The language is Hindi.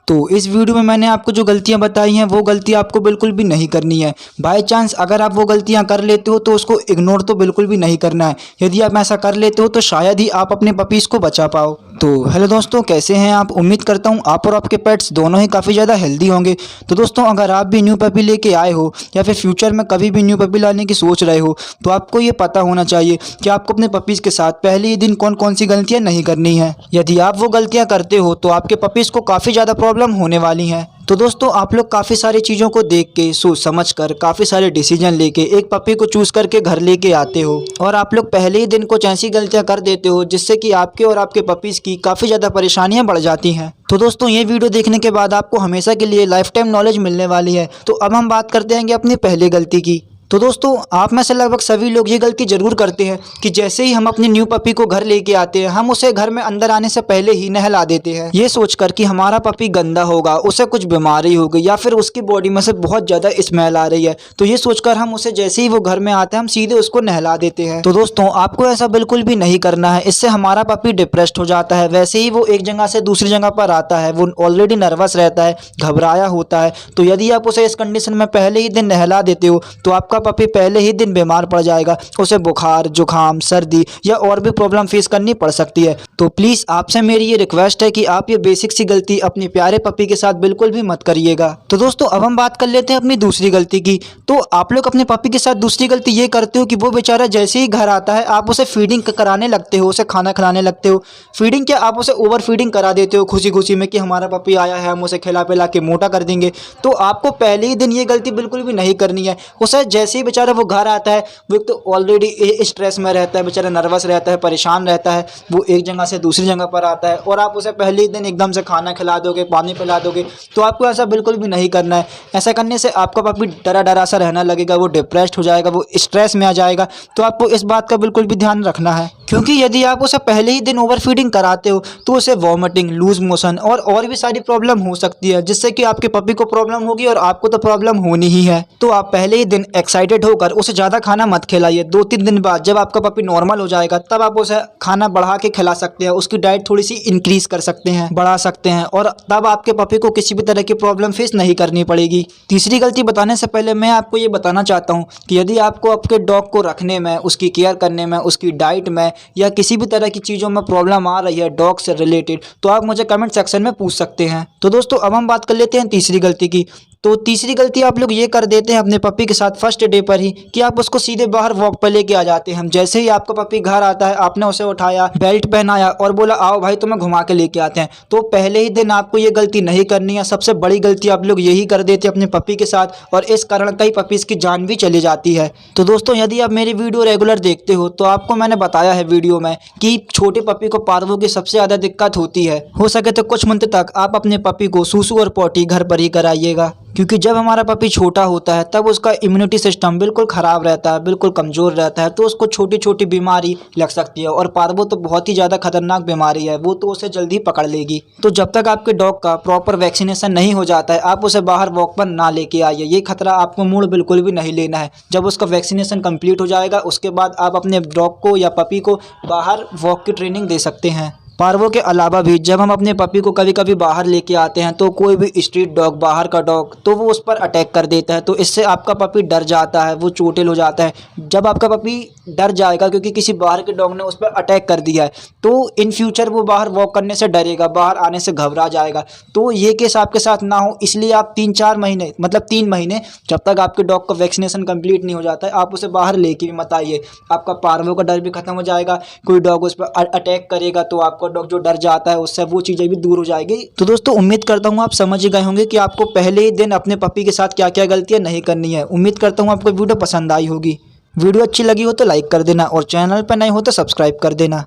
तो इस वीडियो में मैंने आपको जो गलतियां बताई हैं वो गलती आपको बिल्कुल भी नहीं करनी है। बाय चांस अगर आप वो गलतियां कर लेते हो तो उसको इग्नोर तो बिल्कुल भी नहीं करना है। यदि आप ऐसा कर लेते हो तो शायद ही आप अपने पपीज़ को बचा पाओ। तो हेलो दोस्तों, कैसे हैं आप? उम्मीद करता हूं आप और आपके पेट्स दोनों ही काफ़ी ज़्यादा हेल्दी होंगे। तो दोस्तों, अगर आप भी न्यू पपी लेके आए हो या फिर फ्यूचर में कभी भी न्यू पपी लाने की सोच रहे हो तो आपको ये पता होना चाहिए कि आपको अपने पपीज़ के साथ पहले ही दिन कौन कौन सी गलतियाँ नहीं करनी है। यदि आप वो गलतियाँ करते हो तो आपके पपीज़ को काफ़ी ज़्यादा प्रॉब्लम होने वाली है। तो दोस्तों, आप लोग काफ़ी सारी चीज़ों को देख के सोच समझ कर काफ़ी सारे डिसीजन लेके एक पपी को चूज़ करके घर लेके आते हो और आप लोग पहले ही दिन कुछ ऐसी गलतियां कर देते हो जिससे कि आपके और आपके पपीज़ की काफ़ी ज़्यादा परेशानियां बढ़ जाती हैं। तो दोस्तों, ये वीडियो देखने के बाद आपको हमेशा के लिए लाइफ टाइम नॉलेज मिलने वाली है। तो अब हम बात करते हैं अपनी पहली गलती की। तो दोस्तों, आप में से लगभग सभी लोग ये गलती ज़रूर करते हैं कि जैसे ही हम अपनी न्यू पपी को घर लेके आते हैं हम उसे घर में अंदर आने से पहले ही नहला देते हैं, ये सोचकर कि हमारा पपी गंदा होगा, उसे कुछ बीमारी हो गई या फिर उसकी बॉडी में से बहुत ज़्यादा स्मेल आ रही है। तो ये सोचकर हम उसे जैसे ही वो घर में आते हैं हम सीधे उसको नहला देते हैं। तो दोस्तों, आपको ऐसा बिल्कुल भी नहीं करना है। इससे हमारा पपी डिप्रेस्ड हो जाता है। वैसे ही वो एक जगह से दूसरी जगह पर आता है, वो ऑलरेडी नर्वस रहता है, घबराया होता है। तो यदि आप उसे इस कंडीशन में पहले ही दिन नहला देते हो तो आपका पपी पहले ही दिन बीमार पड़ जाएगा। उसे बुखार, जुखाम, सर्दी या और भी प्रॉब्लम फेस करनी पड़ सकती है। तो प्लीज़ आपसे मेरी ये रिक्वेस्ट है कि आप ये बेसिक सी गलती अपने प्यारे पपी के साथ बिल्कुल भी मत करिएगा। तो दोस्तों, अब हम बात कर लेते हैं अपनी दूसरी गलती की। तो आप लोग अपने पपी के साथ दूसरी गलती ये करते हो कि वो बेचारा जैसे ही घर आता है आप उसे फीडिंग कराने लगते हो, उसे खाना खिलाने लगते हो। फीडिंग क्या, आप उसे ओवर फीडिंग करा देते हो खुशी खुशी में कि हमारा पपी आया है, हम उसे खिला पिला के मोटा कर देंगे। तो आपको पहले ही दिन ये गलती बिल्कुल भी नहीं करनी है। उसे जैसे ही बेचारा वो घर आता है वो एक तो ऑलरेडी स्ट्रेस में रहता है, बेचारा नर्वस रहता है, परेशान रहता है। वो एक जगह से दूसरी जगह पर आता है और आप उसे पहले ही दिन एकदम से खाना खिला दोगे, पानी पिला दोगे। तो आपको ऐसा बिल्कुल भी नहीं करना है। ऐसा करने से आपका पपी डरा डरा सा रहने लगेगा, वो डिप्रेस्ड हो जाएगा, वो स्ट्रेस में आ जाएगा। तो आपको इस बात का बिल्कुल भी ध्यान रखना है, क्योंकि यदि आप उसे पहले ही दिन ओवर फीडिंग कराते हो तो उसे वॉमिटिंग, लूज मोशन और भी सारी प्रॉब्लम हो सकती है, जिससे कि आपके पपी को प्रॉब्लम होगी और आपको तो प्रॉब्लम होनी ही है। तो आप पहले ही दिन एक्साइटेड होकर उसे ज़्यादा खाना मत खिलाइए। 2-3 दिन बाद जब आपका पपी नॉर्मल हो जाएगा तब आप उसे खाना बढ़ा के खिला सकते हैं, उसकी डाइट थोड़ी सी इंक्रीज कर सकते हैं, बढ़ा सकते हैं, और तब आपके पपी को किसी भी तरह की प्रॉब्लम फेस नहीं करनी पड़ेगी। तीसरी गलती बताने से पहले मैं आपको ये बताना चाहता हूँ कि यदि आपको आपके डॉग को रखने में, उसकी केयर करने में, उसकी डाइट में या किसी भी तरह की चीज़ों में प्रॉब्लम आ रही है डॉग से रिलेटेड, तो आप मुझे कमेंट सेक्शन में पूछ सकते हैं। तो दोस्तों, अब हम बात कर लेते हैं तीसरी गलती की। तो तीसरी गलती आप लोग ये कर देते हैं अपने पपी के साथ फर्स्ट डे पर ही कि आप उसको सीधे बाहर वॉक पर लेके आ जाते हैं। जैसे ही आपका पपी घर आता है आपने उसे उठाया, बेल्ट पहनाया और बोला आओ भाई तुम्हें घुमा के लेके आते हैं। तो पहले ही दिन आपको ये गलती नहीं करनी है। सबसे बड़ी गलती आप लोग यही कर देते हैं अपने पपी के साथ और इस कारण कई पपीज़ की जान भी चली जाती है। तो दोस्तों, यदि आप मेरी वीडियो रेगुलर देखते हो तो आपको मैंने बताया है वीडियो में कि छोटे पपी को पारवों की सबसे ज़्यादा दिक्कत होती है। हो सके तो कुछ मंथ तक आप अपने पपी को सूसू और पॉटी घर पर ही कराइएगा, क्योंकि जब हमारा पपी छोटा होता है तब उसका इम्यूनिटी सिस्टम बिल्कुल ख़राब रहता है, बिल्कुल कमज़ोर रहता है। तो उसको छोटी छोटी बीमारी लग सकती है और पार्वो तो बहुत ही ज़्यादा खतरनाक बीमारी है, वो तो उसे जल्दी पकड़ लेगी। तो जब तक आपके डॉग का प्रॉपर वैक्सीनेशन नहीं हो जाता है आप उसे बाहर वॉक पर ना लेके आइए। ये खतरा आपको मूड बिल्कुल भी नहीं लेना है। जब उसका वैक्सीनेशन कंप्लीट हो जाएगा उसके बाद आप अपने डॉग को या पपी को बाहर वॉक की ट्रेनिंग दे सकते हैं। पार्वो के अलावा भी जब हम अपने पपी को कभी कभी बाहर लेके आते हैं तो कोई भी स्ट्रीट डॉग, बाहर का डॉग, तो वो उस पर अटैक कर देता है। तो इससे आपका पपी डर जाता है, वो चोटिल हो जाता है। जब आपका पपी डर जाएगा क्योंकि किसी बाहर के डॉग ने उस पर अटैक कर दिया है तो इन फ्यूचर वो बाहर वॉक करने से डरेगा, बाहर आने से घबरा जाएगा। तो ये केस आपके साथ ना हो इसलिए आप 3-4 महीने, मतलब 3 महीने, जब तक आपके डॉग का वैक्सीनेशन कंप्लीट नहीं हो जाता है आप उसे बाहर लेके भी मत आइए। आपका पार्वो का डर भी खत्म हो जाएगा। कोई डॉग उस पर अटैक करेगा तो आपका डॉग जो डर जाता है उससे वो चीज़ें भी दूर हो जाएगी। तो दोस्तों, उम्मीद करता हूँ आप समझ गए होंगे कि आपको पहले ही दिन अपने पपी के साथ क्या क्या गलतियाँ नहीं करनी है। उम्मीद करता हूँ आपको वीडियो पसंद आई होगी। वीडियो अच्छी लगी हो तो लाइक कर देना और चैनल पर नए हो तो सब्सक्राइब कर देना।